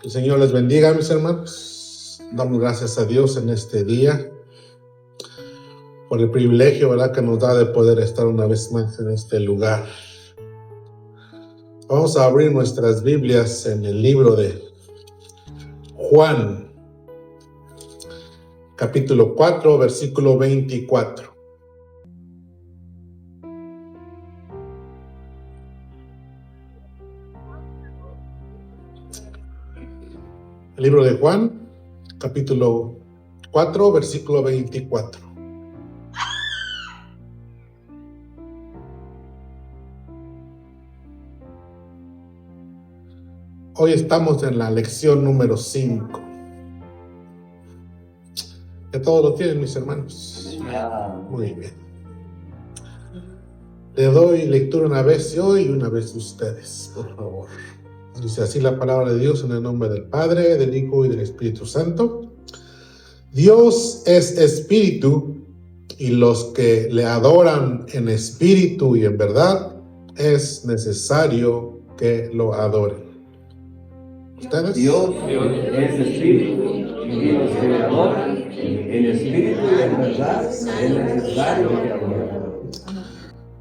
El Señor les bendiga, mis hermanos. Damos gracias a Dios en este día por el privilegio, ¿verdad?, que nos da de poder estar una vez más en este lugar. Vamos a abrir nuestras Biblias en el libro de Juan, capítulo 4, versículo 24. El libro de Juan, capítulo 4, versículo 24. Hoy estamos en la lección número 5. ¿Ya todos lo tienen, mis hermanos? Muy bien. Le doy lectura una vez yo y una vez ustedes, por favor. Dice así la palabra de Dios en el nombre del Padre, del Hijo y del Espíritu Santo. Dios es espíritu, y los que le adoran en espíritu y en verdad, es necesario que lo adoren. ¿Ustedes? Dios es espíritu, y los que le adoran en espíritu y en verdad, es necesario que adoren.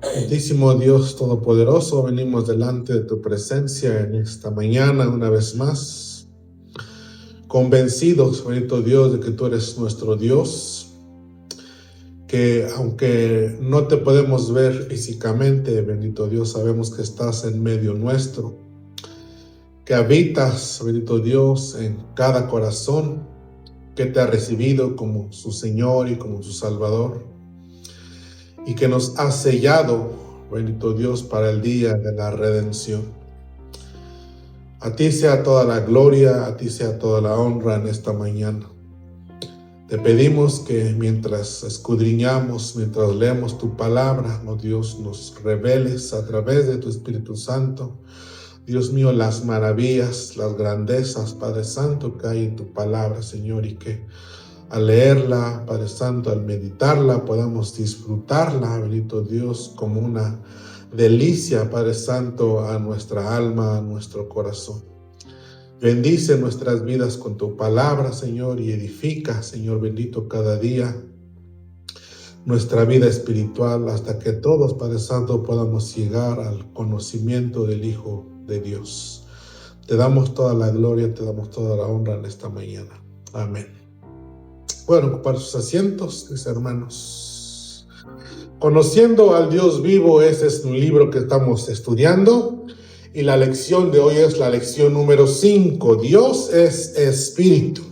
Santísimo Dios Todopoderoso, venimos delante de tu presencia en esta mañana una vez más, convencidos, bendito Dios, de que tú eres nuestro Dios, que aunque no te podemos ver físicamente, bendito Dios, sabemos que estás en medio nuestro, que habitas, bendito Dios, en cada corazón que te ha recibido como su Señor y como su Salvador, y que nos ha sellado, bendito Dios, para el día de la redención. A ti sea toda la gloria, a ti sea toda la honra en esta mañana. Te pedimos que mientras escudriñamos, mientras leemos tu palabra, oh Dios, nos reveles a través de tu Espíritu Santo, Dios mío, las maravillas, las grandezas, Padre Santo, que hay en tu palabra, Señor, y que al leerla, Padre Santo, al meditarla, podamos disfrutarla, bendito Dios, como una delicia, Padre Santo, a nuestra alma, a nuestro corazón. Bendice nuestras vidas con tu palabra, Señor, y edifica, Señor bendito, cada día nuestra vida espiritual, hasta que todos, Padre Santo, podamos llegar al conocimiento del Hijo de Dios. Te damos toda la gloria, te damos toda la honra en esta mañana. Amén. Pueden ocupar sus asientos, mis hermanos. Conociendo al Dios vivo, ese es un libro que estamos estudiando, y la lección de hoy es la lección número 5. Dios es espíritu.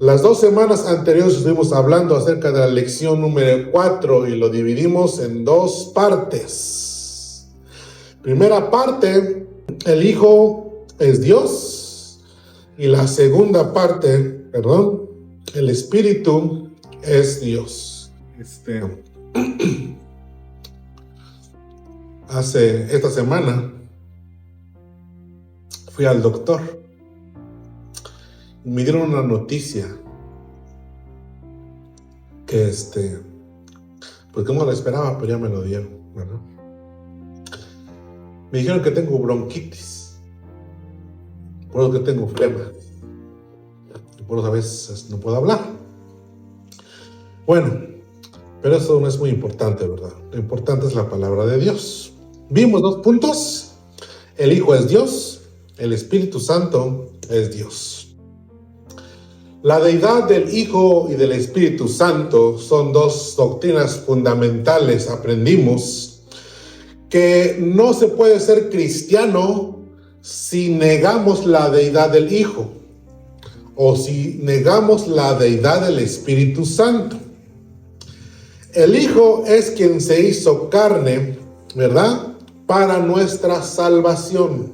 Las 2 semanas anteriores estuvimos hablando acerca de la lección número 4 y lo dividimos en 2 partes. Primera parte, el Hijo es Dios, y la segunda parte, el Espíritu es Dios. Esta semana fui al doctor y me dieron una noticia que pues como la esperaba, pero ya me lo dieron, ¿verdad? Me dijeron que tengo bronquitis, por eso que tengo flema, y por eso a veces no puedo hablar. Bueno, pero eso no es muy importante, ¿verdad? Lo importante es la palabra de Dios. Vimos 2 puntos. El Hijo es Dios, el Espíritu Santo es Dios. La deidad del Hijo y del Espíritu Santo son 2 doctrinas fundamentales. Aprendimos que no se puede ser cristiano si negamos la deidad del Hijo o si negamos la deidad del Espíritu Santo. El Hijo es quien se hizo carne, ¿verdad?, para nuestra salvación.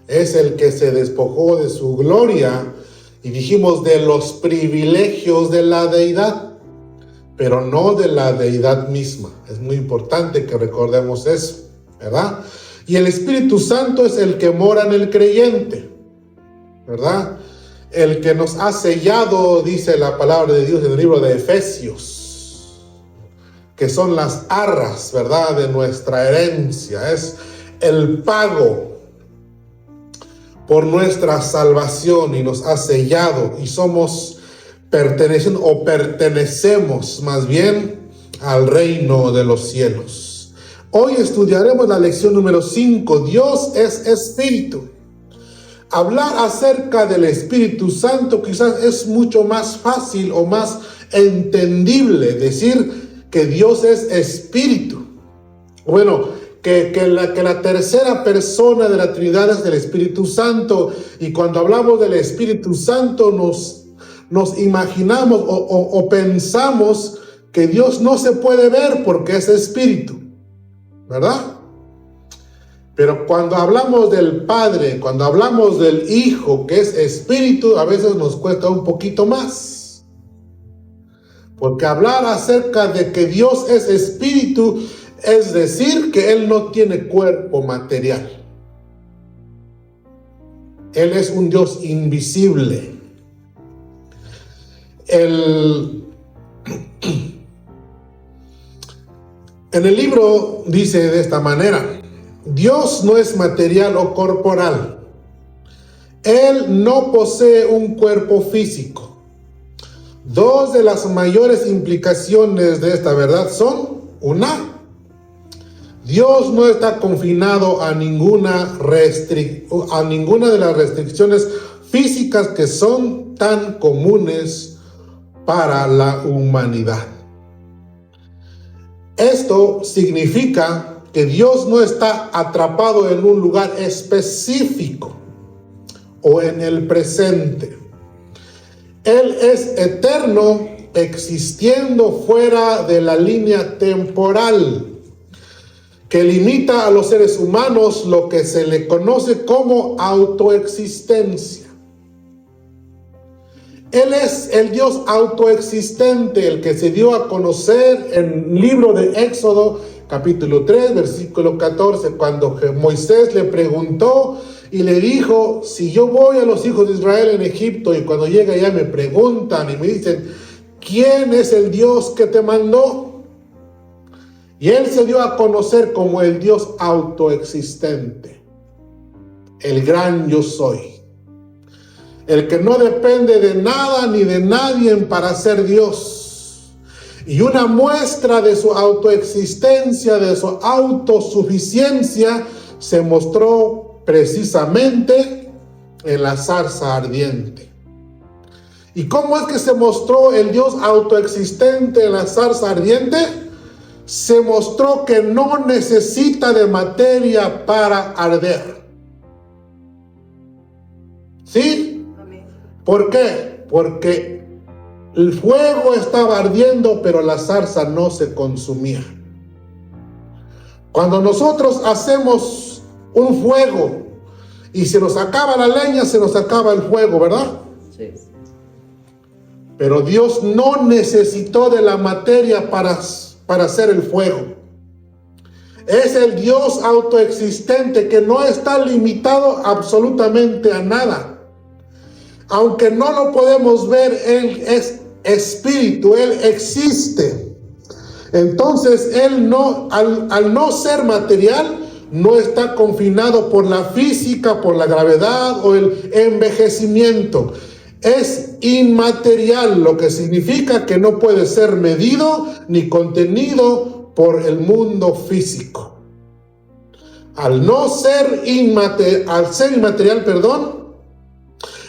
Es el que se despojó de su gloria y dijimos de los privilegios de la deidad, pero no de la deidad misma. Es muy importante que recordemos eso, ¿verdad? Y el Espíritu Santo es el que mora en el creyente, ¿verdad? El que nos ha sellado, dice la palabra de Dios en el libro de Efesios, que son las arras, ¿verdad?, de nuestra herencia. Es el pago por nuestra salvación y nos ha sellado y somos pertenecemos más bien al reino de los cielos. Hoy estudiaremos la lección número 5. Dios es Espíritu. Hablar acerca del Espíritu Santo quizás es mucho más fácil o más entendible decir que Dios es Espíritu. Bueno, que la tercera persona de la Trinidad es el Espíritu Santo, y cuando hablamos del Espíritu Santo nos imaginamos o pensamos que Dios no se puede ver porque es Espíritu, ¿verdad? Pero cuando hablamos del Padre, cuando hablamos del Hijo, que es Espíritu, a veces nos cuesta un poquito más. Porque hablar acerca de que Dios es Espíritu es decir que Él no tiene cuerpo material. Él es un Dios invisible. En el libro dice de esta manera: Dios no es material o corporal. Él no posee un cuerpo físico. Dos de las mayores implicaciones de esta verdad son: una, Dios no está confinado a ninguna de las restricciones físicas que son tan comunes para la humanidad. Esto significa que Dios no está atrapado en un lugar específico o en el presente. Él es eterno, existiendo fuera de la línea temporal que limita a los seres humanos, lo que se le conoce como autoexistencia. Él es el Dios autoexistente, el que se dio a conocer en el libro de Éxodo, capítulo 3, versículo 14, cuando Moisés le preguntó y le dijo: si yo voy a los hijos de Israel en Egipto y cuando llega allá me preguntan y me dicen: ¿quién es el Dios que te mandó? Y él se dio a conocer como el Dios autoexistente, el gran yo soy. El que no depende de nada ni de nadie para ser Dios. Y una muestra de su autoexistencia, de su autosuficiencia, se mostró precisamente en la zarza ardiente. ¿Y cómo es que se mostró el Dios autoexistente en la zarza ardiente? Se mostró que no necesita de materia para arder. ¿Sí? ¿Por qué? Porque el fuego estaba ardiendo, pero la zarza no se consumía. Cuando nosotros hacemos un fuego y se nos acaba la leña, se nos acaba el fuego, ¿verdad? Sí. Pero Dios no necesitó de la materia para hacer el fuego. Es el Dios autoexistente que no está limitado absolutamente a nada. Aunque no lo podemos ver, Él es Espíritu, Él existe. Entonces, Él no, al no ser material, no está confinado por la física, por la gravedad o el envejecimiento. Es inmaterial, lo que significa que no puede ser medido ni contenido por el mundo físico. Al ser inmaterial,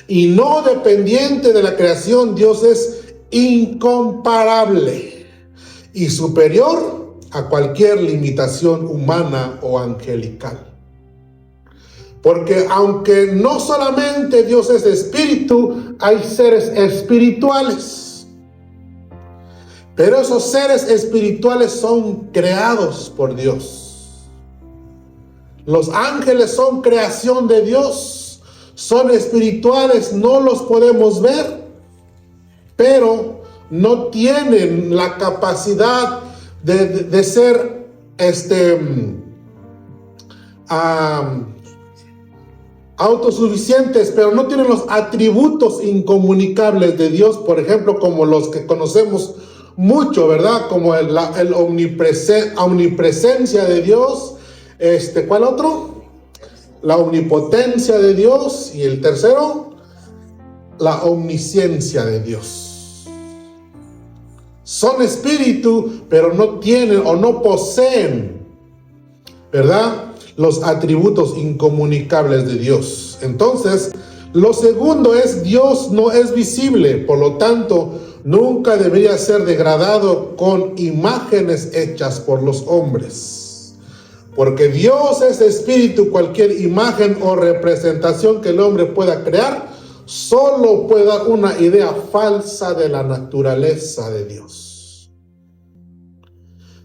y no dependiente de la creación, Dios es incomparable y superior a cualquier limitación humana o angelical. Porque aunque no solamente Dios es espíritu, hay seres espirituales. Pero esos seres espirituales son creados por Dios. Los ángeles son creación de Dios. Son espirituales, no los podemos ver, pero no tienen la capacidad de ser autosuficientes, pero no tienen los atributos incomunicables de Dios, por ejemplo, como los que conocemos mucho, ¿verdad? Como la omnipresencia de Dios. ¿Cuál otro? la omnipotencia de Dios, y el tercero, la omnisciencia de Dios. Son espíritu, pero no tienen o no poseen, ¿verdad?, los atributos incomunicables de Dios. Entonces, lo segundo es, Dios no es visible, por lo tanto, nunca debería ser degradado con imágenes hechas por los hombres. Porque Dios es espíritu, cualquier imagen o representación que el hombre pueda crear solo puede dar una idea falsa de la naturaleza de Dios.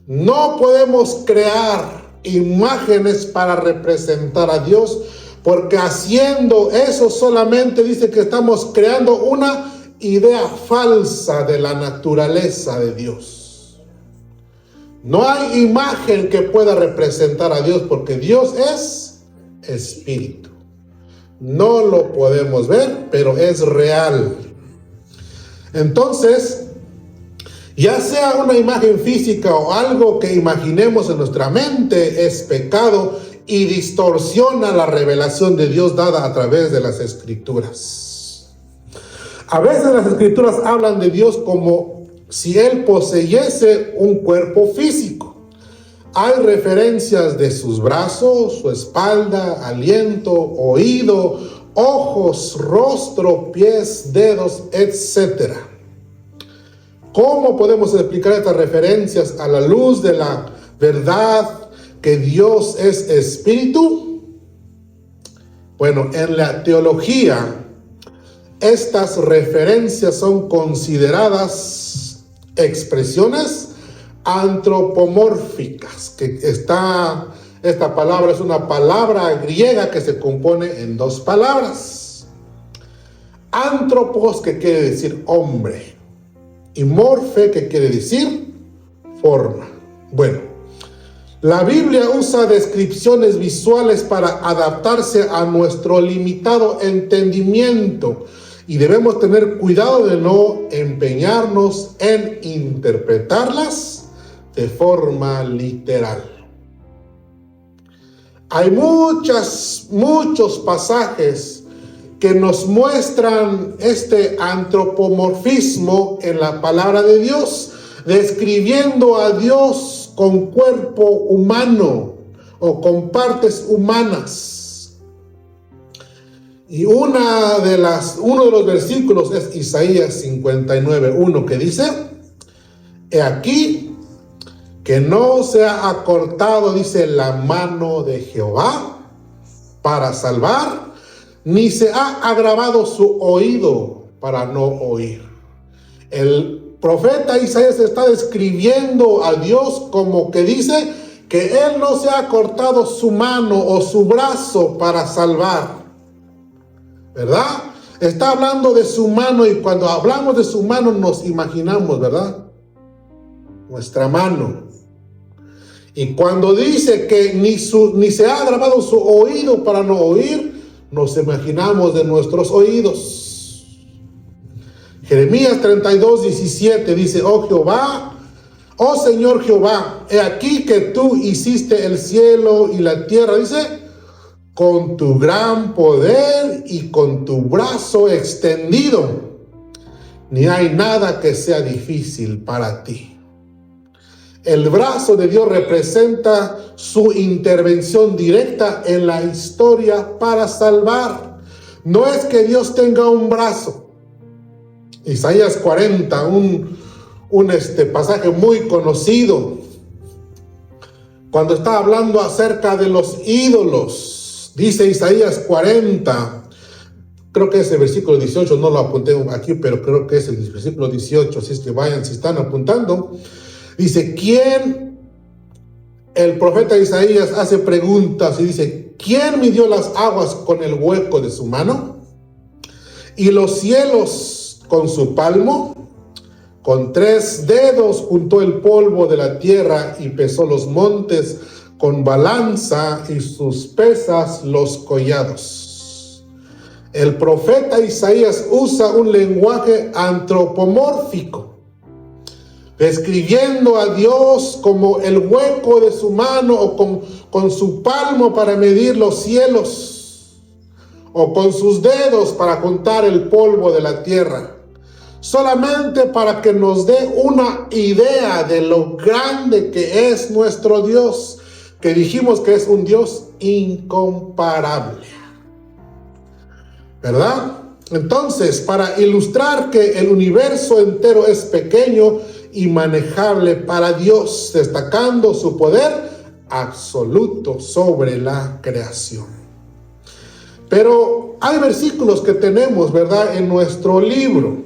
No podemos crear imágenes para representar a Dios, porque haciendo eso solamente dice que estamos creando una idea falsa de la naturaleza de Dios. No hay imagen que pueda representar a Dios, porque Dios es espíritu. No lo podemos ver, pero es real. Entonces, ya sea una imagen física o algo que imaginemos en nuestra mente, es pecado y distorsiona la revelación de Dios dada a través de las Escrituras. A veces las Escrituras hablan de Dios como si Él poseyese un cuerpo físico. Hay referencias de sus brazos, su espalda, aliento, oído, ojos, rostro, pies, dedos, etc. ¿Cómo podemos explicar estas referencias a la luz de la verdad que Dios es espíritu? Bueno, en la teología, estas referencias son consideradas expresiones antropomórficas, esta palabra es una palabra griega que se compone en dos palabras. Antropos, que quiere decir hombre, y morfe, que quiere decir forma. Bueno, la Biblia usa descripciones visuales para adaptarse a nuestro limitado entendimiento, y debemos tener cuidado de no empeñarnos en interpretarlas de forma literal. Hay muchos pasajes que nos muestran este antropomorfismo en la palabra de Dios, describiendo a Dios con cuerpo humano o con partes humanas. Y uno de los versículos es Isaías 59:1, que dice: He aquí que no se ha acortado, dice, la mano de Jehová para salvar, ni se ha agravado su oído para no oír. El profeta Isaías está describiendo a Dios como que dice que Él no se ha cortado su mano o su brazo para salvar, ¿verdad? Está hablando de su mano, y cuando hablamos de su mano nos imaginamos, ¿verdad?, nuestra mano. Y cuando dice que ni se ha agravado su oído para no oír, nos imaginamos de nuestros oídos. Jeremías 32:17 dice: Oh Jehová, oh Señor Jehová, he aquí que tú hiciste el cielo y la tierra, dice, con tu gran poder y con tu brazo extendido. Ni hay nada que sea difícil para ti. El brazo de Dios representa su intervención directa en la historia para salvar. No es que Dios tenga un brazo. Isaías 40, un pasaje muy conocido, cuando está hablando acerca de los ídolos, dice Isaías 40, creo que es el versículo 18, no lo apunté aquí, pero creo que es el versículo 18, así es que vayan, si están apuntando. Dice, el profeta Isaías hace preguntas y dice: ¿quién midió las aguas con el hueco de su mano? Y los cielos con su palmo. Con 3 dedos juntó el polvo de la tierra y pesó los montes con balanza y sus pesas los collados. El profeta Isaías usa un lenguaje antropomórfico describiendo a Dios como el hueco de su mano o con su palmo para medir los cielos, o con sus dedos para contar el polvo de la tierra, solamente para que nos dé una idea de lo grande que es nuestro Dios, que dijimos que es un Dios incomparable, ¿verdad? Entonces, para ilustrar que el universo entero es pequeño y manejable para Dios, destacando su poder absoluto sobre la creación. Pero hay versículos que tenemos, ¿verdad?, en nuestro libro,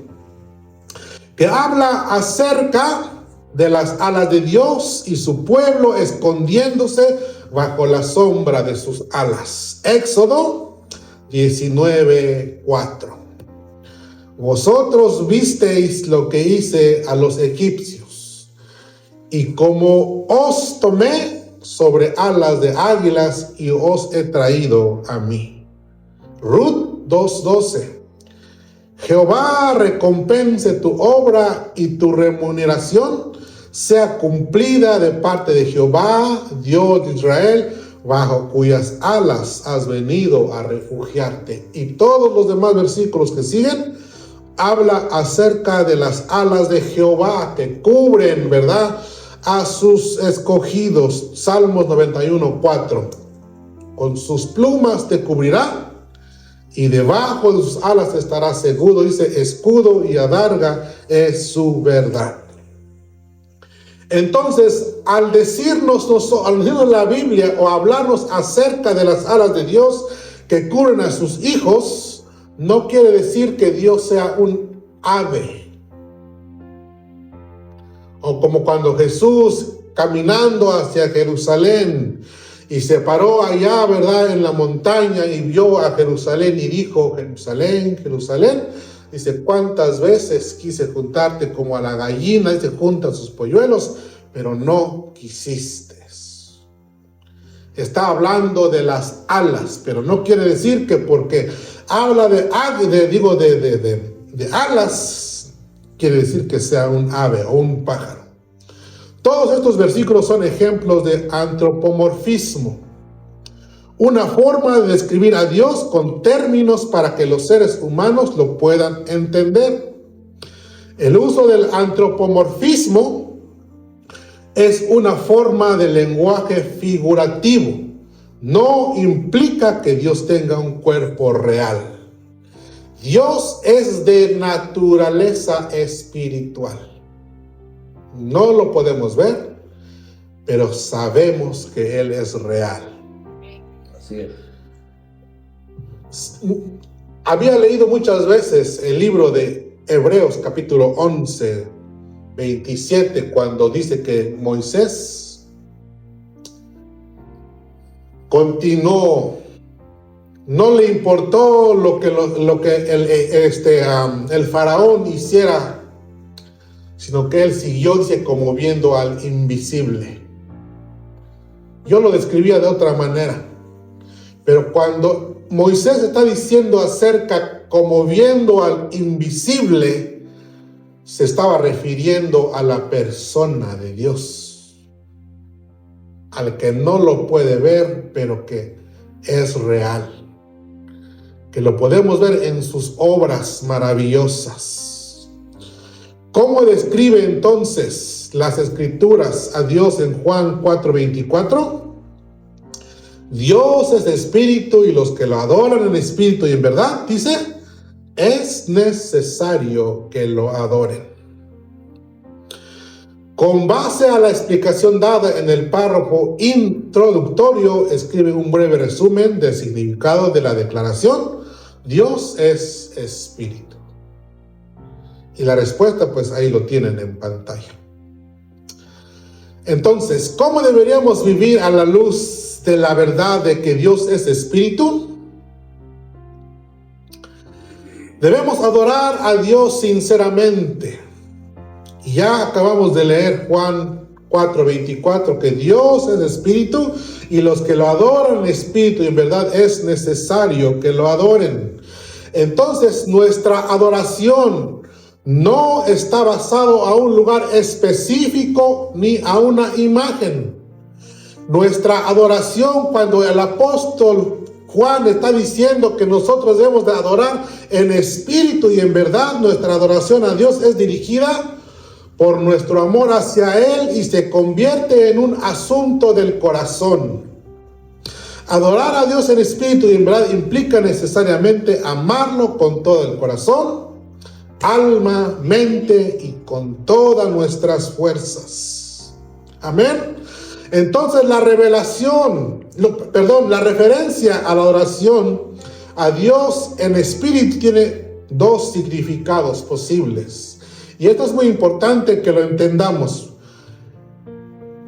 que habla acerca de las alas de Dios y su pueblo escondiéndose bajo la sombra de sus alas. Éxodo 19:4. Vosotros visteis lo que hice a los egipcios, y como os tomé sobre alas de águilas y os he traído a mí. Ruth 2:12. Jehová recompense tu obra y tu remuneración sea cumplida de parte de Jehová, Dios de Israel, bajo cuyas alas has venido a refugiarte. Y todos los demás versículos que siguen habla acerca de las alas de Jehová que cubren, ¿verdad?, a sus escogidos. Salmos 91:4. Con sus plumas te cubrirá y debajo de sus alas estará seguro. Dice, escudo y adarga es su verdad. Entonces, al decirnos la Biblia o hablarnos acerca de las alas de Dios que cubren a sus hijos, no quiere decir que Dios sea un ave. O como cuando Jesús, caminando hacia Jerusalén, y se paró allá, ¿verdad?, en la montaña y vio a Jerusalén y dijo, Jerusalén, Jerusalén, dice, cuántas veces quise juntarte como a la gallina, dice, junta sus polluelos, pero no quisiste. Está hablando de las alas, pero no quiere decir que porque habla de alas, quiere decir que sea un ave o un pájaro. Todos estos versículos son ejemplos de antropomorfismo, una forma de describir a Dios con términos para que los seres humanos lo puedan entender. El uso del antropomorfismo es una forma de lenguaje figurativo. No implica que Dios tenga un cuerpo real. Dios es de naturaleza espiritual. No lo podemos ver, pero sabemos que Él es real. Así es. Había leído muchas veces el libro de Hebreos capítulo 11, 27, cuando dice que Moisés continuó. No le importó lo que el faraón hiciera, sino que él siguió, dice, como viendo al invisible. Yo lo describía de otra manera, pero cuando Moisés está diciendo acerca como viendo al invisible, se estaba refiriendo a la persona de Dios, al que no lo puede ver, pero que es real, que lo podemos ver en sus obras maravillosas. ¿Cómo describe entonces las Escrituras a Dios en Juan 4:24? Dios es espíritu y los que lo adoran en espíritu y en verdad, dice, es necesario que lo adoren. Con base a la explicación dada en el párrafo introductorio, escribe un breve resumen del significado de la declaración: Dios es espíritu. Y la respuesta, pues ahí lo tienen en pantalla. Entonces, ¿cómo deberíamos vivir a la luz de la verdad de que Dios es espíritu? Debemos adorar a Dios sinceramente. Y ya acabamos de leer Juan 4:24, que Dios es espíritu y los que lo adoran en espíritu y en verdad es necesario que lo adoren. Entonces, nuestra adoración No está basado a un lugar específico ni a una imagen. Nuestra adoración, cuando el apóstol Juan está diciendo que nosotros debemos de adorar en espíritu y en verdad, nuestra adoración a Dios es dirigida por nuestro amor hacia Él y se convierte en un asunto del corazón. Adorar a Dios en espíritu y en verdad implica necesariamente amarlo con todo el corazón, alma, mente y con todas nuestras fuerzas. Amén. Entonces la referencia a la adoración a Dios en espíritu tiene dos significados posibles. Y esto es muy importante que lo entendamos.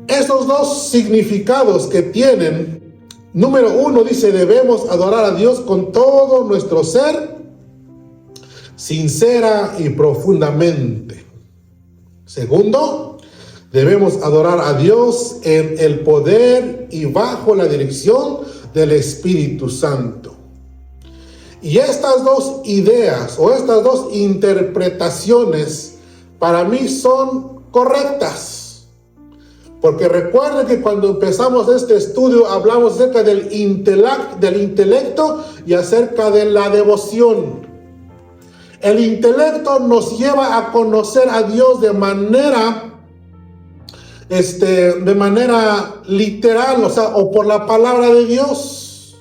Esos dos significados que tienen, número uno dice, debemos adorar a Dios con todo nuestro ser, sincera y profundamente. Segundo, debemos adorar a Dios en el poder y bajo la dirección del Espíritu Santo. Y estas dos ideas o estas dos interpretaciones para mí son correctas. Porque recuerden que cuando empezamos este estudio hablamos acerca del intelecto y acerca de la devoción. El intelecto nos lleva a conocer a Dios de manera literal, o por la palabra de Dios.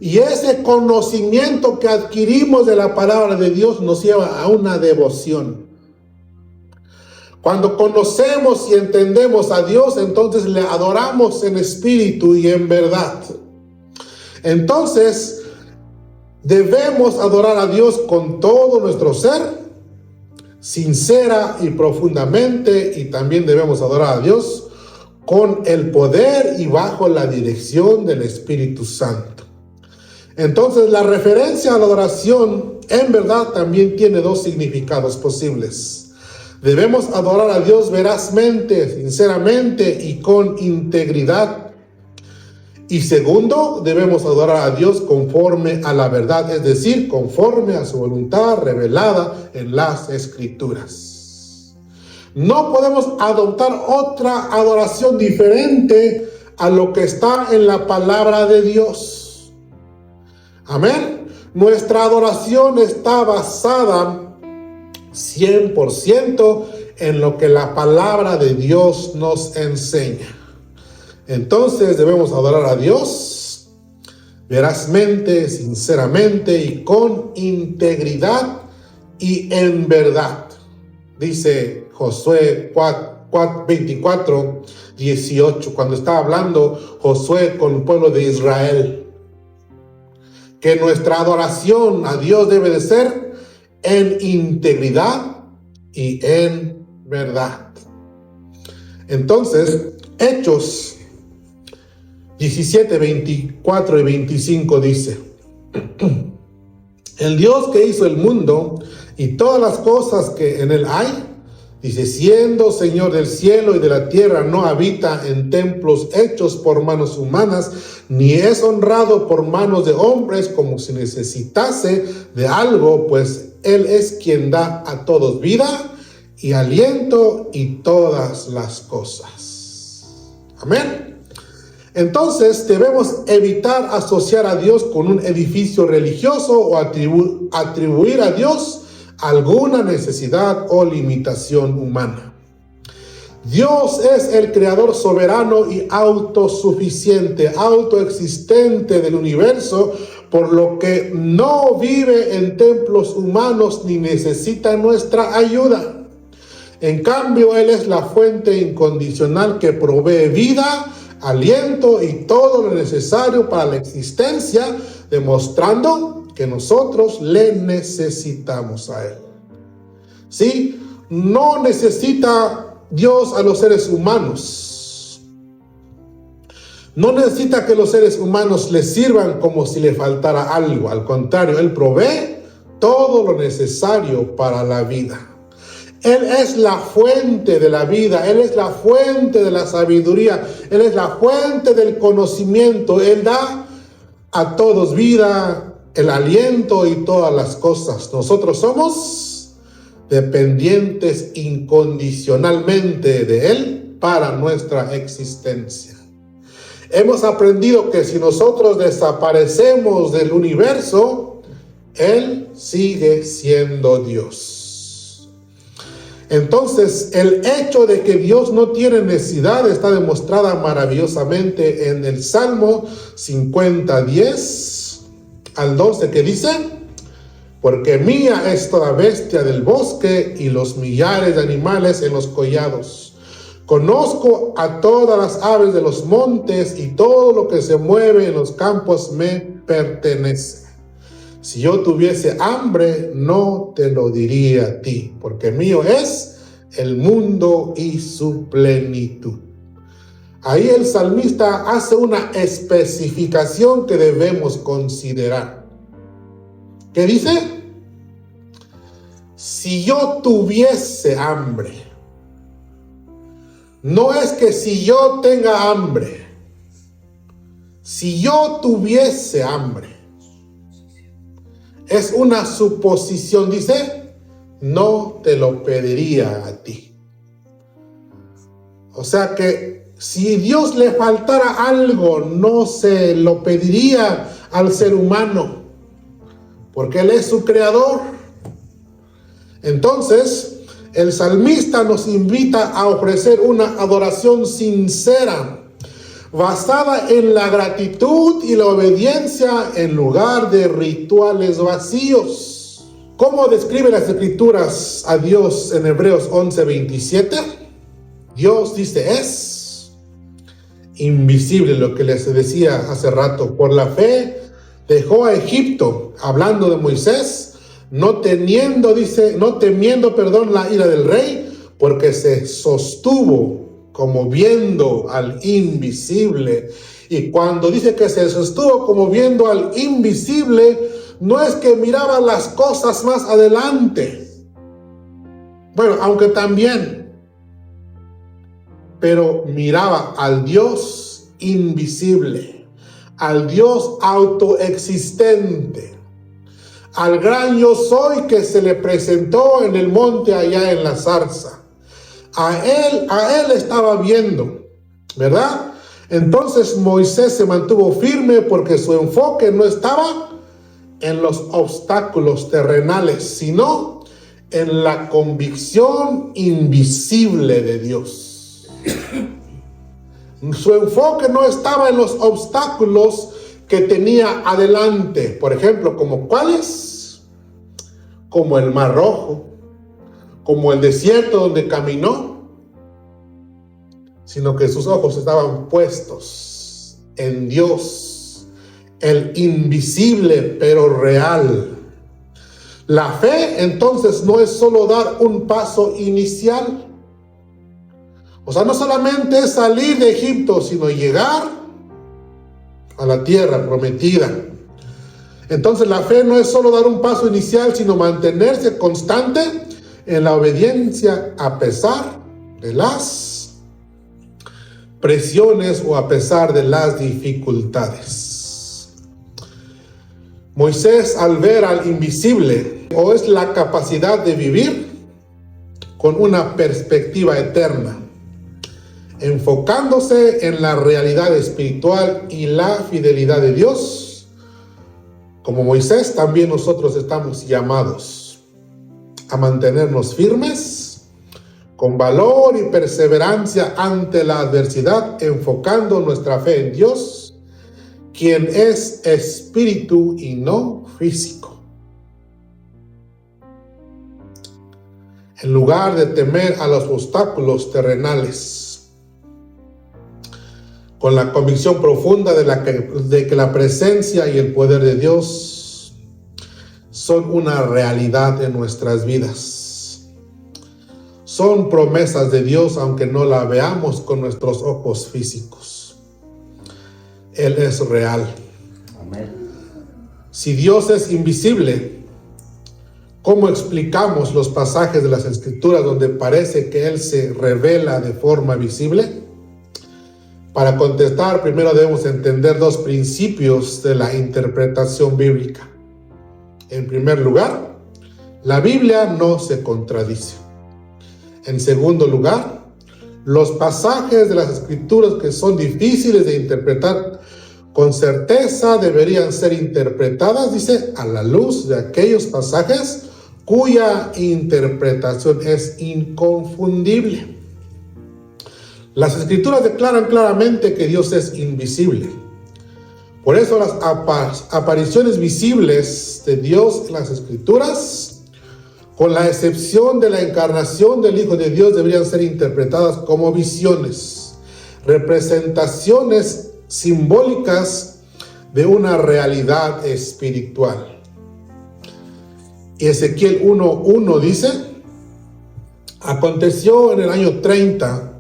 Y ese conocimiento que adquirimos de la palabra de Dios nos lleva a una devoción. Cuando conocemos y entendemos a Dios, entonces le adoramos en espíritu y en verdad. Entonces, debemos adorar a Dios con todo nuestro ser, sincera y profundamente, y también debemos adorar a Dios con el poder y bajo la dirección del Espíritu Santo. Entonces, la referencia a la adoración en verdad también tiene dos significados posibles. Debemos adorar a Dios verazmente, sinceramente y con integridad. Y segundo, debemos adorar a Dios conforme a la verdad, es decir, conforme a su voluntad revelada en las Escrituras. No podemos adoptar otra adoración diferente a lo que está en la palabra de Dios. Amén. Nuestra adoración está basada 100% en lo que la palabra de Dios nos enseña. Entonces debemos adorar a Dios verazmente, sinceramente y con integridad y en verdad. Dice Josué 24:18, cuando está hablando Josué con el pueblo de Israel, que nuestra adoración a Dios debe de ser en integridad y en verdad. Entonces, Hechos 17, 24 y 25 dice: el Dios que hizo el mundo y todas las cosas que en él hay, dice, siendo Señor del cielo y de la tierra, no habita en templos hechos por manos humanas, ni es honrado por manos de hombres como si necesitase de algo, pues Él es quien da a todos vida y aliento y todas las cosas. Amén. Entonces debemos evitar asociar a Dios con un edificio religioso o atribuir a Dios alguna necesidad o limitación humana. Dios es el creador soberano y autosuficiente, autoexistente del universo, por lo que no vive en templos humanos ni necesita nuestra ayuda. En cambio, Él es la fuente incondicional que provee vida, aliento y todo lo necesario para la existencia, demostrando que nosotros le necesitamos a Él. ¿Sí? No necesita Dios a los seres humanos. No necesita que los seres humanos le sirvan como si le faltara algo. Al contrario, Él provee todo lo necesario para la vida. Él es la fuente de la vida, Él es la fuente de la sabiduría, Él es la fuente del conocimiento. Él da a todos vida, el aliento y todas las cosas. Nosotros somos dependientes incondicionalmente de Él para nuestra existencia. Hemos aprendido que si nosotros desaparecemos del universo, Él sigue siendo Dios. Entonces, el hecho de que Dios no tiene necesidad está demostrada maravillosamente en el Salmo 50, 10 al 12, que dice: porque mía es toda bestia del bosque y los millares de animales en los collados. Conozco a todas las aves de los montes y todo lo que se mueve en los campos me pertenece. Si yo tuviese hambre, no te lo diría a ti, porque mío es el mundo y su plenitud. Ahí el salmista hace una especificación que debemos considerar. ¿Qué dice? Si yo tuviese hambre. No es que si yo tenga hambre. Si yo tuviese hambre. Es una suposición, dice, no te lo pediría a ti. O sea que si Dios le faltara algo, no se lo pediría al ser humano, porque Él es su creador. Entonces, el salmista nos invita a ofrecer una adoración sincera, basada en la gratitud y la obediencia en lugar de rituales vacíos. ¿Cómo describe las Escrituras a Dios en Hebreos 11:27? Dios dice, es invisible, lo que les decía hace rato. Por la fe dejó a Egipto, hablando de Moisés, no temiendo la ira del rey, porque se sostuvo como viendo al invisible. Y cuando dice que se sostuvo como viendo al invisible, no es que miraba las cosas más adelante. Bueno, aunque también, pero miraba al Dios invisible, al Dios autoexistente, al gran yo soy que se le presentó en el monte allá en la zarza. A él estaba viendo, ¿verdad? Entonces Moisés se mantuvo firme porque su enfoque no estaba en los obstáculos terrenales, sino en la convicción invisible de Dios. Su enfoque no estaba en los obstáculos que tenía adelante, por ejemplo, como ¿cuáles? Como el Mar Rojo, como el desierto donde caminó, sino que sus ojos estaban puestos en Dios, el invisible pero real. La fe entonces no es solo dar un paso inicial, o sea, no solamente es salir de Egipto, sino llegar a la tierra prometida. Entonces la fe no es solo dar un paso inicial, sino mantenerse constante en la obediencia a pesar de las presiones o a pesar de las dificultades. Moisés, al ver al invisible, o es la capacidad de vivir con una perspectiva eterna, enfocándose en la realidad espiritual y la fidelidad de Dios. Como Moisés, también nosotros estamos llamados a mantenernos firmes, con valor y perseverancia ante la adversidad, enfocando nuestra fe en Dios, quien es espíritu y no físico. En lugar de temer a los obstáculos terrenales, con la convicción profunda de que la presencia y el poder de Dios son una realidad en nuestras vidas. Son promesas de Dios, aunque no la veamos con nuestros ojos físicos. Él es real. Amén. Si Dios es invisible, ¿cómo explicamos los pasajes de las Escrituras donde parece que Él se revela de forma visible? Para contestar, primero debemos entender dos principios de la interpretación bíblica. En primer lugar, La Biblia no se contradice. En segundo lugar, los pasajes de las Escrituras que son difíciles de interpretar con certeza deberían ser interpretadas, dice, a la luz de aquellos pasajes cuya interpretación es inconfundible. Las Escrituras declaran claramente que Dios es invisible. Por eso las apariciones visibles de Dios en las Escrituras, con la excepción de la encarnación del Hijo de Dios, deberían ser interpretadas como visiones, representaciones simbólicas de una realidad espiritual. Y Ezequiel 1:1 dice: aconteció en el año 30,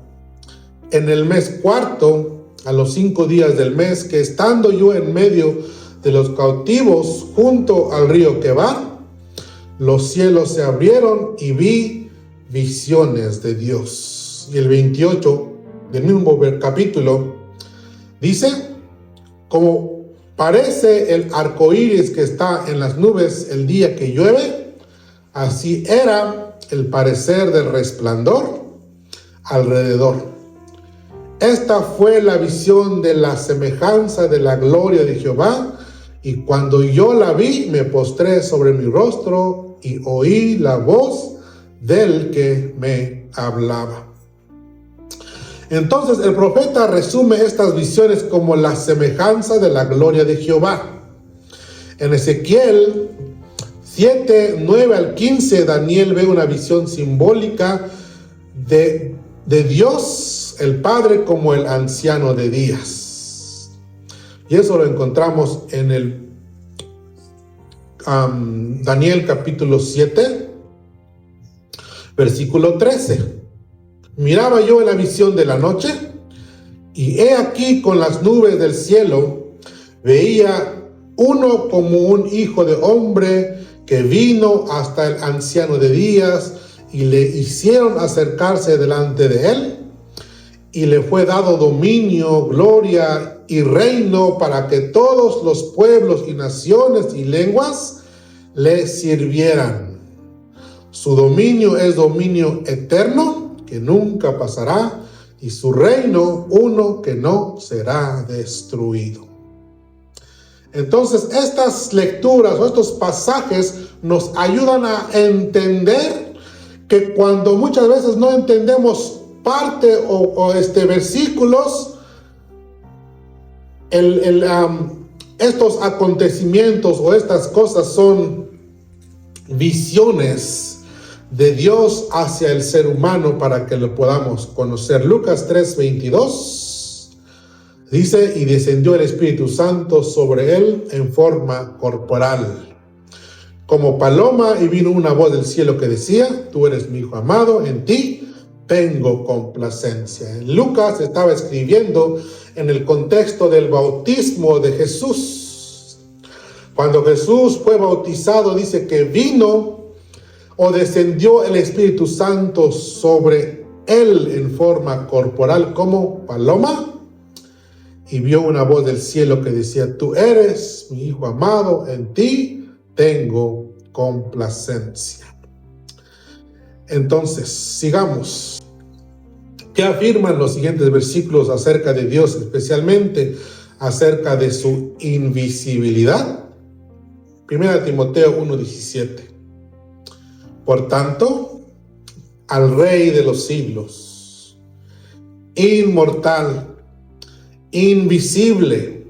en el mes cuarto, a los 5 días del mes, que estando yo en medio de los cautivos junto al río Quebar, los cielos se abrieron y vi visiones de Dios. Y el 28 del mismo capítulo dice: como parece el arco iris que está en las nubes el día que llueve, así era el parecer del resplandor alrededor. Esta fue la visión de la semejanza de la gloria de Jehová, y cuando yo la vi, me postré sobre mi rostro y oí la voz del que me hablaba. Entonces el profeta resume estas visiones como la semejanza de la gloria de Jehová. En Ezequiel 7:9 al 15, Daniel ve una visión simbólica de Dios el Padre como el anciano de días. Y eso lo encontramos en el Daniel capítulo 7, versículo 13. Miraba yo en la visión de la noche, y he aquí con las nubes del cielo, veía uno como un hijo de hombre que vino hasta el anciano de días, y le hicieron acercarse delante de él, y le fue dado dominio, gloria y reino para que todos los pueblos y naciones y lenguas le sirvieran. Su dominio es dominio eterno, que nunca pasará, y su reino uno que no será destruido. Entonces, estas lecturas o estos pasajes nos ayudan a entender que cuando muchas veces no entendemos parte o versículos, estos acontecimientos o estas cosas son visiones de Dios hacia el ser humano para que lo podamos conocer. Lucas 3:22 dice: y descendió el Espíritu Santo sobre él en forma corporal, como paloma, y vino una voz del cielo que decía: tú eres mi Hijo amado, en ti tengo complacencia. Lucas estaba escribiendo en el contexto del bautismo de Jesús. Cuando Jesús fue bautizado, dice que vino o descendió el Espíritu Santo sobre él en forma corporal como paloma, y vio una voz del cielo que decía: tú eres mi Hijo amado, en ti tengo complacencia. Entonces, sigamos. ¿Qué afirman los siguientes versículos acerca de Dios, especialmente acerca de su invisibilidad? 1 Timoteo 1:17. Por tanto, al Rey de los siglos, inmortal, invisible,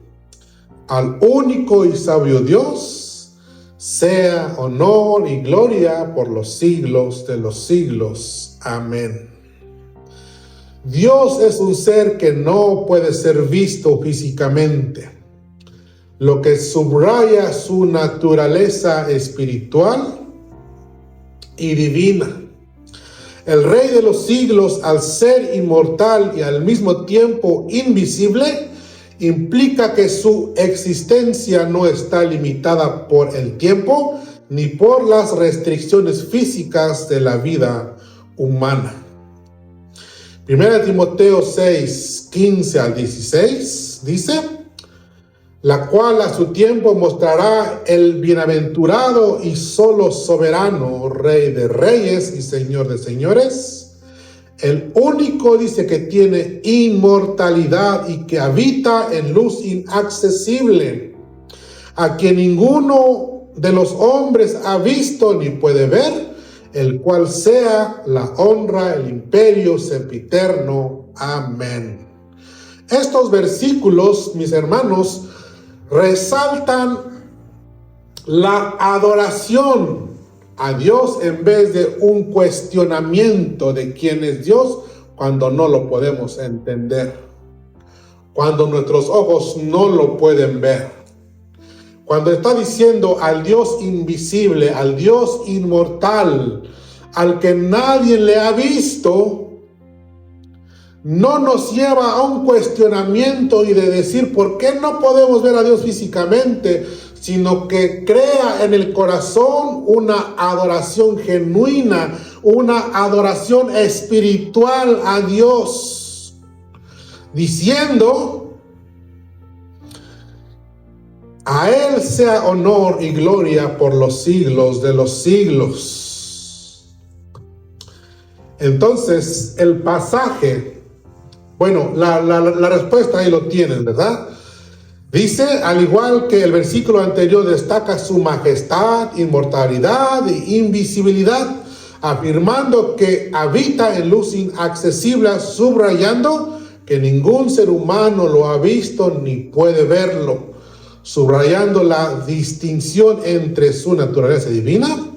al único y sabio Dios, sea honor y gloria por los siglos de los siglos. Amén. Dios es un ser que no puede ser visto físicamente, lo que subraya su naturaleza espiritual y divina. El Rey de los siglos, al ser inmortal y al mismo tiempo invisible, implica que su existencia no está limitada por el tiempo ni por las restricciones físicas de la vida humana. 1 Timoteo 6:15 al 16 dice: la cual a su tiempo mostrará el bienaventurado y solo soberano, Rey de reyes y Señor de señores, el único, dice, que tiene inmortalidad y que habita en luz inaccesible, a quien ninguno de los hombres ha visto ni puede ver, el cual sea la honra, el imperio sempiterno. Amén. Estos versículos, mis hermanos, resaltan la adoración a Dios en vez de un cuestionamiento de quién es Dios cuando no lo podemos entender, cuando nuestros ojos no lo pueden ver. Cuando está diciendo al Dios invisible, al Dios inmortal, al que nadie le ha visto, no nos lleva a un cuestionamiento y de decir por qué no podemos ver a Dios físicamente, sino que crea en el corazón una adoración genuina, una adoración espiritual a Dios, diciendo: a Él sea honor y gloria por los siglos de los siglos. Entonces, el pasaje, bueno, la respuesta ahí lo tienen, ¿verdad? Dice, al igual que el versículo anterior, destaca su majestad, inmortalidad e invisibilidad, afirmando que habita en luz inaccesible, subrayando que ningún ser humano lo ha visto ni puede verlo, subrayando la distinción entre su naturaleza divina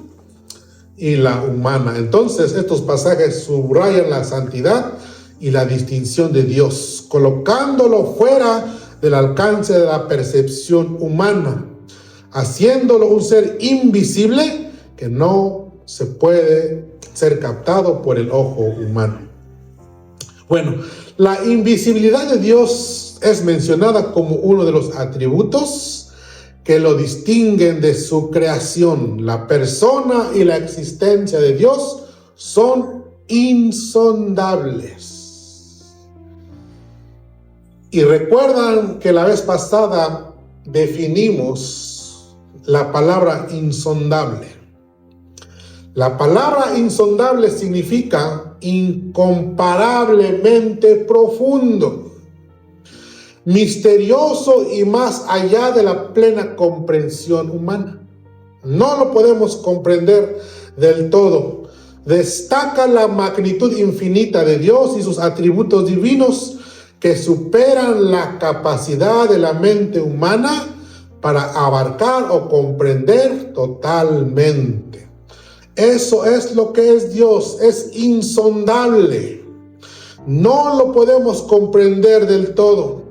y la humana. Entonces, estos pasajes subrayan la santidad y la distinción de Dios, colocándolo fuera del alcance de la percepción humana, haciéndolo un ser invisible que no se puede ser captado por el ojo humano. Bueno, la invisibilidad de Dios es mencionada como uno de los atributos que lo distinguen de su creación. La persona y la existencia de Dios son insondables. Y recuerdan que la vez pasada definimos la palabra insondable. La palabra insondable significa incomparablemente profundo, misterioso y más allá de la plena comprensión humana. No lo podemos comprender del todo. Destaca la magnitud infinita de Dios y sus atributos divinos que superan la capacidad de la mente humana para abarcar o comprender totalmente. Eso es lo que es Dios, es insondable. No lo podemos comprender del todo.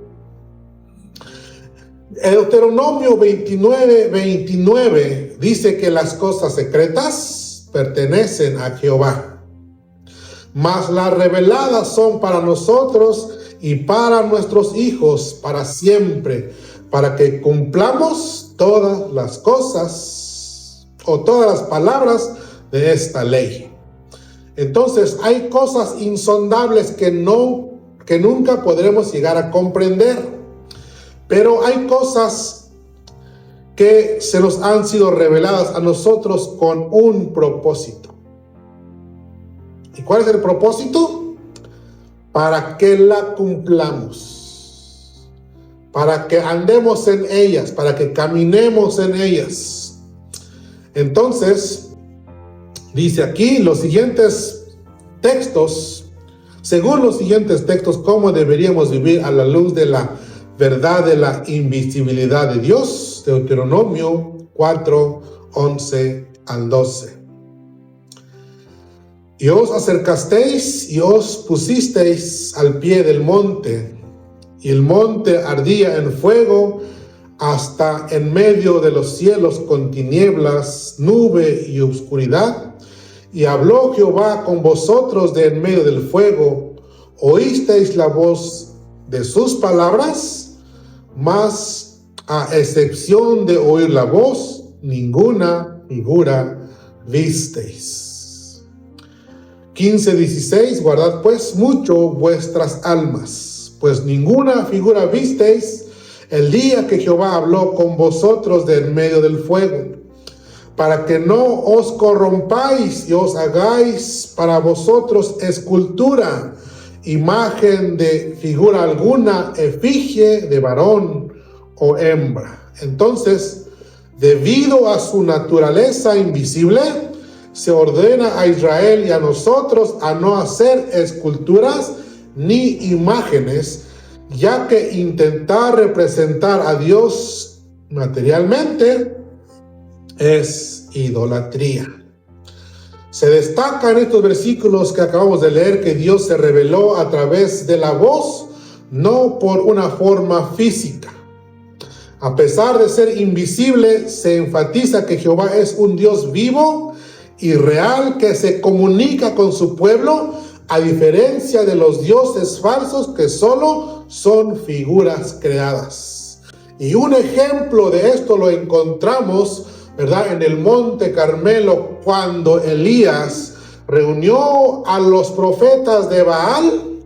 Deuteronomio 29:29 dice que las cosas secretas pertenecen a Jehová, mas las reveladas son para nosotros y para nuestros hijos para siempre, para que cumplamos todas las cosas o todas las palabras de esta ley. Entonces, hay cosas insondables que nunca podremos llegar a comprender, pero hay cosas que se nos han sido reveladas a nosotros con un propósito. ¿Y cuál es el propósito? Para que la cumplamos, para que andemos en ellas, para que caminemos en ellas. Entonces, dice aquí los siguientes textos, según los siguientes textos, cómo deberíamos vivir a la luz de la verdad de la invisibilidad de Dios. Deuteronomio 4:11 al 12. Y os acercasteis y os pusisteis al pie del monte, y el monte ardía en fuego hasta en medio de los cielos con tinieblas, nube y oscuridad. Y habló Jehová con vosotros de en medio del fuego. ¿Oísteis la voz de sus palabras? Mas a excepción de oír la voz, ninguna figura visteis. 15:16, guardad pues mucho vuestras almas, pues ninguna figura visteis el día que Jehová habló con vosotros de en medio del fuego, para que no os corrompáis y os hagáis para vosotros escultura, imagen de figura alguna, efigie de varón o hembra. Entonces, debido a su naturaleza invisible, se ordena a Israel y a nosotros a no hacer esculturas ni imágenes, ya que intentar representar a Dios materialmente es idolatría. Se destaca en estos versículos que acabamos de leer que Dios se reveló a través de la voz, no por una forma física. A pesar de ser invisible, se enfatiza que Jehová es un Dios vivo y real que se comunica con su pueblo, a diferencia de los dioses falsos que solo son figuras creadas. Y un ejemplo de esto lo encontramos, ¿verdad?, en el Monte Carmelo, cuando Elías reunió a los profetas de Baal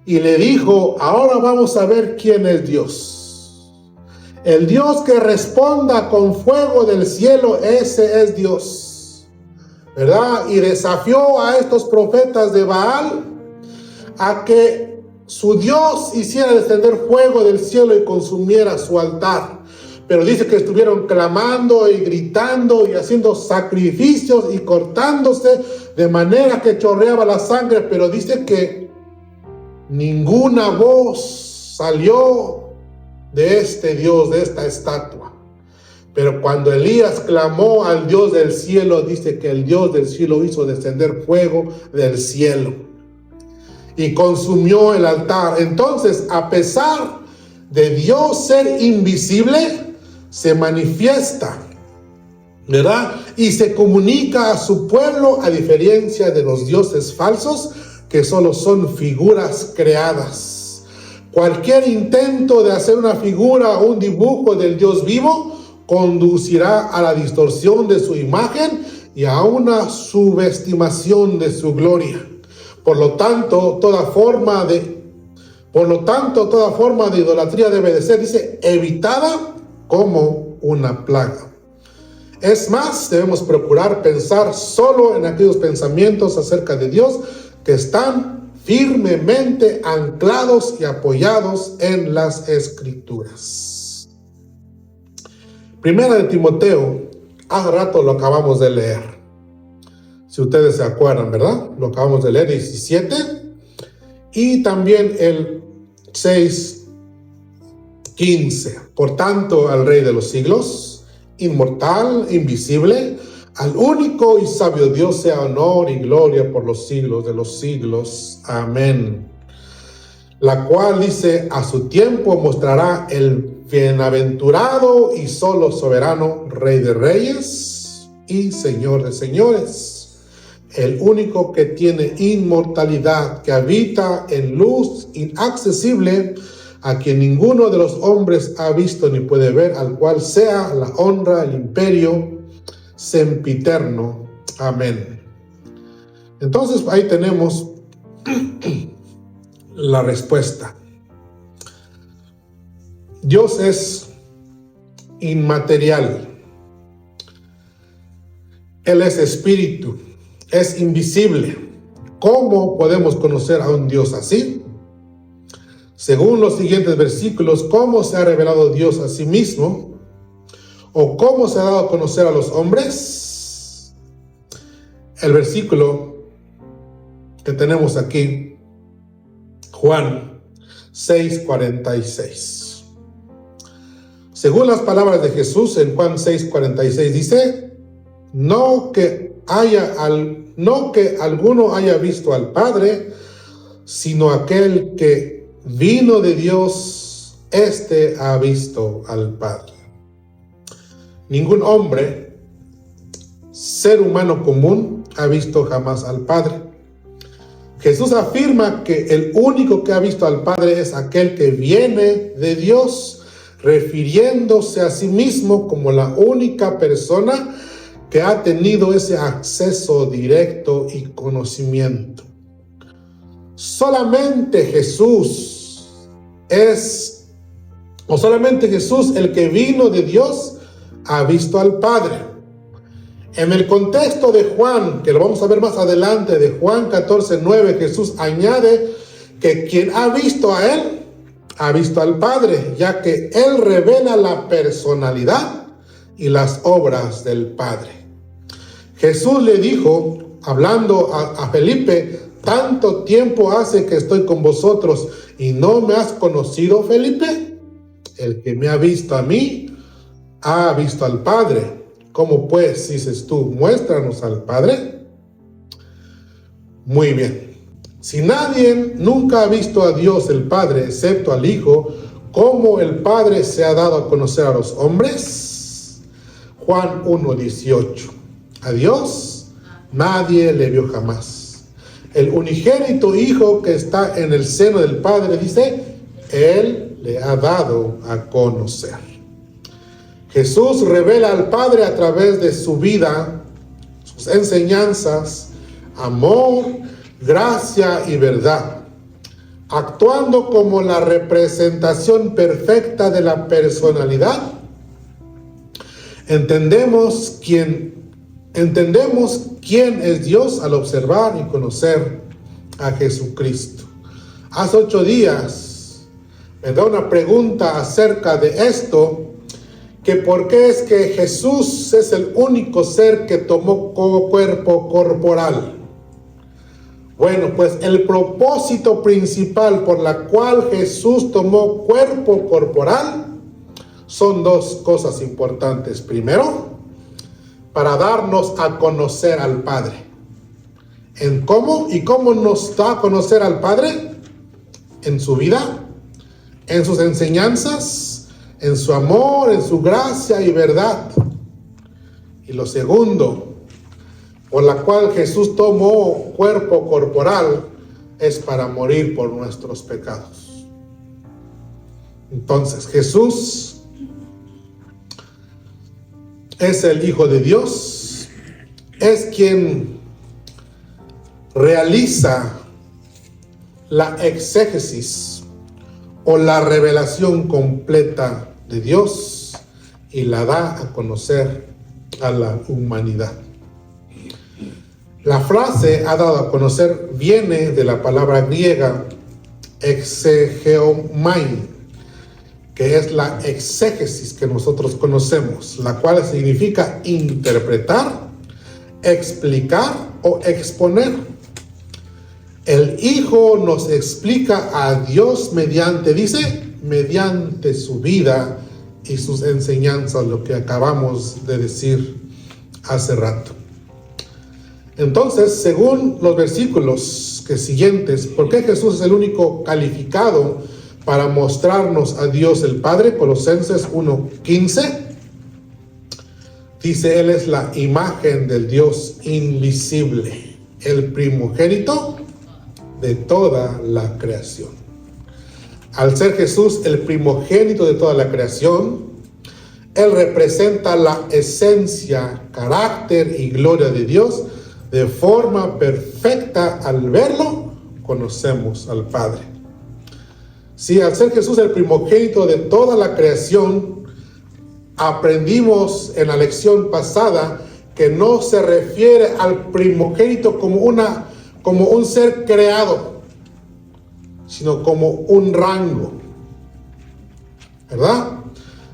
y le dijo: ahora vamos a ver quién es Dios. El Dios que responda con fuego del cielo, ese es Dios, ¿verdad? Y desafió a estos profetas de Baal a que su Dios hiciera descender fuego del cielo y consumiera su altar. Pero dice que estuvieron clamando y gritando y haciendo sacrificios y cortándose de manera que chorreaba la sangre. Pero dice que ninguna voz salió de este Dios, de esta estatua. Pero cuando Elías clamó al Dios del cielo, dice que el Dios del cielo hizo descender fuego del cielo y consumió el altar. Entonces, a pesar de Dios ser invisible, se manifiesta, ¿verdad? Y se comunica a su pueblo, a diferencia de los dioses falsos, que solo son figuras creadas. Cualquier intento de hacer una figura o un dibujo del Dios vivo conducirá a la distorsión de su imagen y a una subestimación de su gloria. Por lo tanto, toda forma de idolatría debe de ser, dice, evitada como una plaga. Es más, debemos procurar pensar solo en aquellos pensamientos acerca de Dios que están firmemente anclados y apoyados en las Escrituras. Primera de Timoteo, hace rato lo acabamos de leer. Si ustedes se acuerdan, ¿verdad? Lo acabamos de leer, 17. Y también el 6:15. Por tanto, al Rey de los siglos, inmortal, invisible, al único y sabio Dios sea honor y gloria por los siglos de los siglos. Amén. La cual dice: a su tiempo mostrará el bienaventurado y solo soberano Rey de reyes y Señor de señores, el único que tiene inmortalidad, que habita en luz inaccesible, a quien ninguno de los hombres ha visto ni puede ver, al cual sea la honra, el imperio sempiterno. Amén. Entonces ahí tenemos la respuesta. Dios es inmaterial. Él es espíritu, es invisible. ¿Cómo podemos conocer a un Dios así? Según los siguientes versículos, ¿cómo se ha revelado Dios a sí mismo? ¿O cómo se ha dado a conocer a los hombres? El versículo que tenemos aquí, Juan 6:46. Según las palabras de Jesús en Juan 6:46 dice: no que alguno haya visto al Padre, sino aquel que vino de Dios, éste ha visto al Padre. Ningún hombre, ser humano común, ha visto jamás al Padre. Jesús afirma que el único que ha visto al Padre es aquel que viene de Dios, refiriéndose a sí mismo como la única persona que ha tenido ese acceso directo y conocimiento. Solamente Jesús es O solamente Jesús, el que vino de Dios, ha visto al Padre. En el contexto de Juan, que lo vamos a ver más adelante, de Juan 14:9, Jesús añade que quien ha visto a Él, ha visto al Padre, ya que Él revela la personalidad y las obras del Padre. Jesús le dijo, hablando a Felipe, ¿tanto tiempo hace que estoy con vosotros y no me has conocido, Felipe? El que me ha visto a mí, ha visto al Padre. ¿Cómo pues dices tú, muéstranos al Padre? Muy bien. Si nadie nunca ha visto a Dios el Padre, excepto al Hijo, ¿cómo el Padre se ha dado a conocer a los hombres? Juan 1:18. A Dios nadie le vio jamás. El unigénito Hijo que está en el seno del Padre, dice, Él le ha dado a conocer. Jesús revela al Padre a través de su vida, sus enseñanzas, amor, gracia y verdad, actuando como la representación perfecta de la personalidad. Entendemos quién es Dios al observar y conocer a Jesucristo. Hace 8 días me da una pregunta acerca de esto, que por qué es que Jesús es el único ser que tomó como cuerpo corporal. Bueno, pues el propósito principal por la cual Jesús tomó cuerpo corporal son 2 cosas importantes. Primero, para darnos a conocer al Padre. ¿En cómo? ¿Y cómo nos da a conocer al Padre? En su vida, en sus enseñanzas, en su amor, en su gracia y verdad. Y lo segundo, por la cual Jesús tomó cuerpo corporal, es para morir por nuestros pecados. Entonces, Jesús es el Hijo de Dios, es quien realiza la exégesis o la revelación completa de Dios y la da a conocer a la humanidad. La frase "ha dado a conocer" viene de la palabra griega exegeomai, que es la exégesis que nosotros conocemos, la cual significa interpretar, explicar o exponer. El Hijo nos explica a Dios mediante su vida y sus enseñanzas, lo que acabamos de decir hace rato. Entonces, según los versículos siguientes, ¿por qué Jesús es el único calificado para mostrarnos a Dios el Padre? Colosenses 1:15 dice, Él es la imagen del Dios invisible, el primogénito de toda la creación. Al ser Jesús el primogénito de toda la creación, Él representa la esencia, carácter y gloria de Dios de forma perfecta. Al verlo, conocemos al Padre. Sí, al ser Jesús el primogénito de toda la creación, aprendimos en la lección pasada que no se refiere al primogénito como un ser creado, sino como un rango, ¿verdad?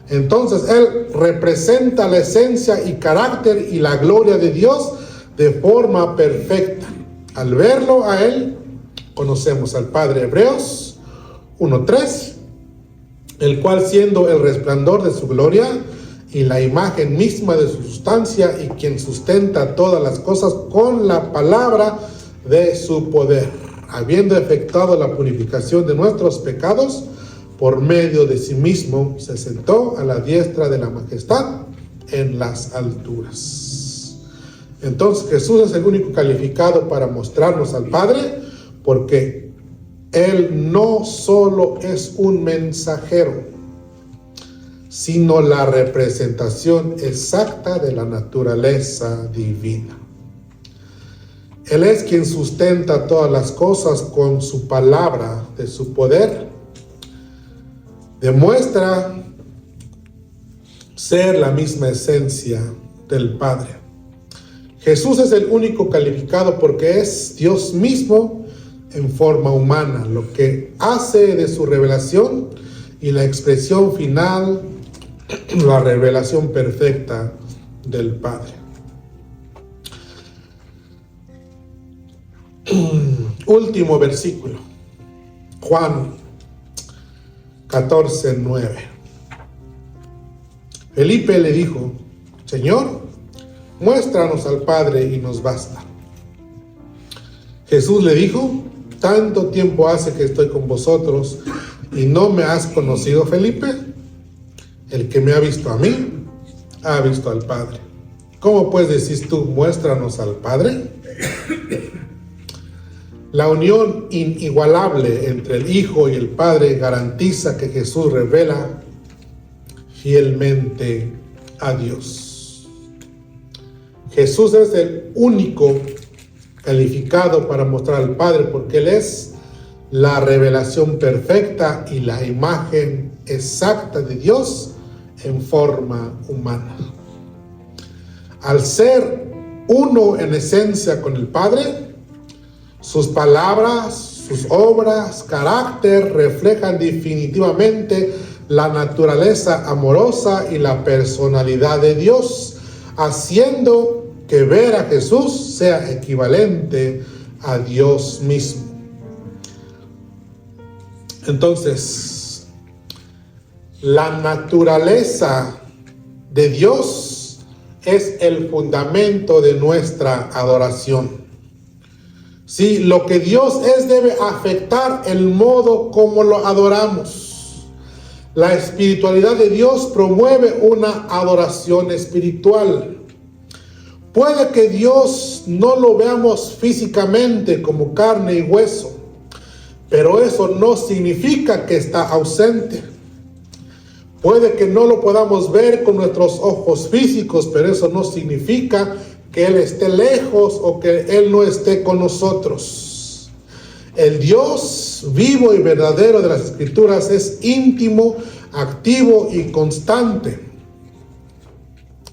Entonces Él representa la esencia y carácter y la gloria de Dios de forma perfecta. Al verlo a Él, conocemos al Padre. Hebreos 1:3, el cual siendo el resplandor de su gloria y la imagen misma de su sustancia, y quien sustenta todas las cosas con la palabra de su poder, habiendo efectuado la purificación de nuestros pecados, por medio de sí mismo se sentó a la diestra de la majestad en las alturas. Entonces Jesús es el único calificado para mostrarnos al Padre, porque Él no solo es un mensajero, sino la representación exacta de la naturaleza divina. Él es quien sustenta todas las cosas con su palabra de su poder, demuestra ser la misma esencia del Padre. Jesús es el único calificado porque es Dios mismo en forma humana, lo que hace de su revelación y la expresión final, la revelación perfecta del Padre. Último versículo, Juan 14:9. Felipe le dijo: Señor, muéstranos al Padre y nos basta. Jesús le dijo: ¿tanto tiempo hace que estoy con vosotros y no me has conocido, Felipe? El que me ha visto a mí, ha visto al Padre. ¿Cómo pues decís tú, muéstranos al Padre? La unión inigualable entre el Hijo y el Padre garantiza que Jesús revela fielmente a Dios. Jesús es el único calificado para mostrar al Padre porque Él es la revelación perfecta y la imagen exacta de Dios en forma humana. Al ser uno en esencia con el Padre, sus palabras, sus obras, carácter reflejan definitivamente la naturaleza amorosa y la personalidad de Dios, haciendo que ver a Jesús sea equivalente a Dios mismo. Entonces, la naturaleza de Dios es el fundamento de nuestra adoración. Sí, lo que Dios es debe afectar el modo como lo adoramos. La espiritualidad de Dios promueve una adoración espiritual. Puede que Dios no lo veamos físicamente como carne y hueso, pero eso no significa que está ausente. Puede que no lo podamos ver con nuestros ojos físicos, pero eso no significa que Él esté lejos o que Él no esté con nosotros. El Dios vivo y verdadero de las Escrituras es íntimo, activo y constante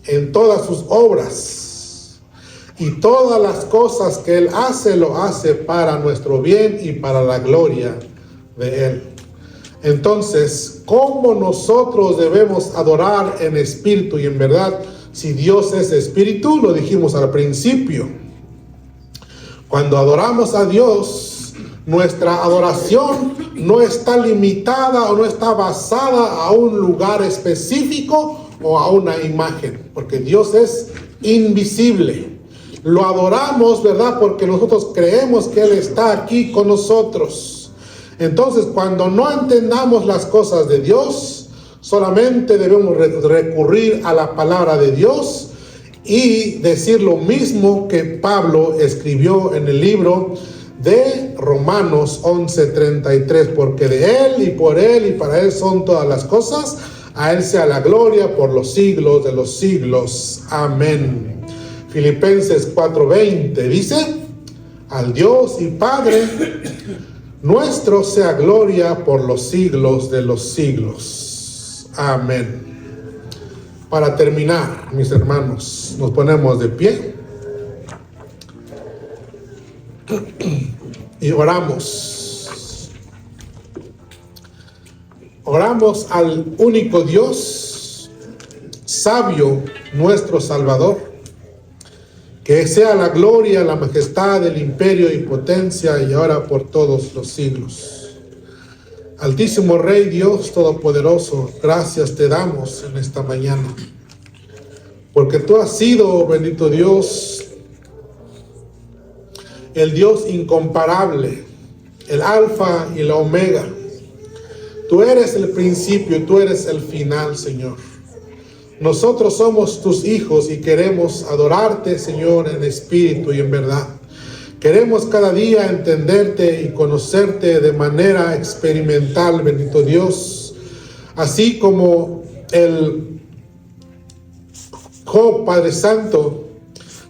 en todas sus obras. Y todas las cosas que Él hace, lo hace para nuestro bien y para la gloria de Él. Entonces, ¿cómo nosotros debemos adorar en espíritu y en verdad? Si Dios es espíritu, lo dijimos al principio. Cuando adoramos a Dios, nuestra adoración no está limitada o no está basada a un lugar específico o a una imagen, porque Dios es invisible. Lo adoramos, ¿verdad? Porque nosotros creemos que Él está aquí con nosotros. Entonces, cuando no entendamos las cosas de Dios, solamente debemos recurrir a la palabra de Dios y decir lo mismo que Pablo escribió en el libro de Romanos 11:33, porque de Él y por Él y para Él son todas las cosas, a Él sea la gloria por los siglos de los siglos. Amén. Filipenses 4:20 dice: al Dios y Padre nuestro sea gloria por los siglos de los siglos. Amén. Para terminar, mis hermanos, nos ponemos de pie y oramos. Oramos al único Dios, sabio, nuestro Salvador. Que sea la gloria, la majestad, el imperio y potencia y ahora por todos los siglos. Altísimo Rey Dios Todopoderoso, gracias te damos en esta mañana. Porque tú has sido, bendito Dios, el Dios incomparable, el Alfa y la Omega. Tú eres el principio, tú eres el final, Señor. Nosotros somos tus hijos y queremos adorarte, Señor, en espíritu y en verdad. Queremos cada día entenderte y conocerte de manera experimental, bendito Dios. Así como el Job, Padre Santo,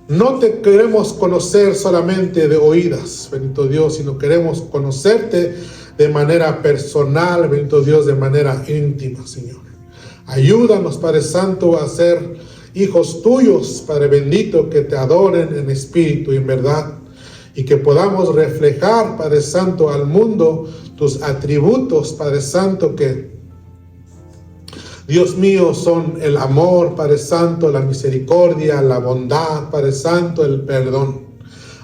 no te queremos conocer solamente de oídas, bendito Dios, sino queremos conocerte de manera personal, bendito Dios, de manera íntima, Señor. Ayúdanos, Padre Santo, a ser hijos tuyos, Padre bendito, que te adoren en espíritu y en verdad, y que podamos reflejar, Padre Santo, al mundo tus atributos, Padre Santo, que, Dios mío, son el amor, Padre Santo, la misericordia, la bondad, Padre Santo, el perdón.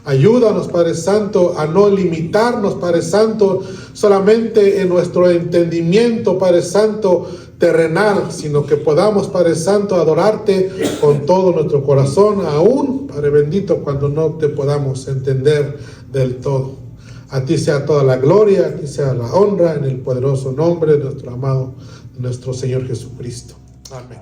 Ayúdanos, Padre Santo, a no limitarnos, Padre Santo, solamente en nuestro entendimiento, Padre Santo, terrenal, sino que podamos, Padre Santo, adorarte con todo nuestro corazón, aún, Padre bendito, cuando no te podamos entender del todo. A ti sea toda la gloria, a ti sea la honra, en el poderoso nombre de nuestro amado, nuestro Señor Jesucristo. Amén.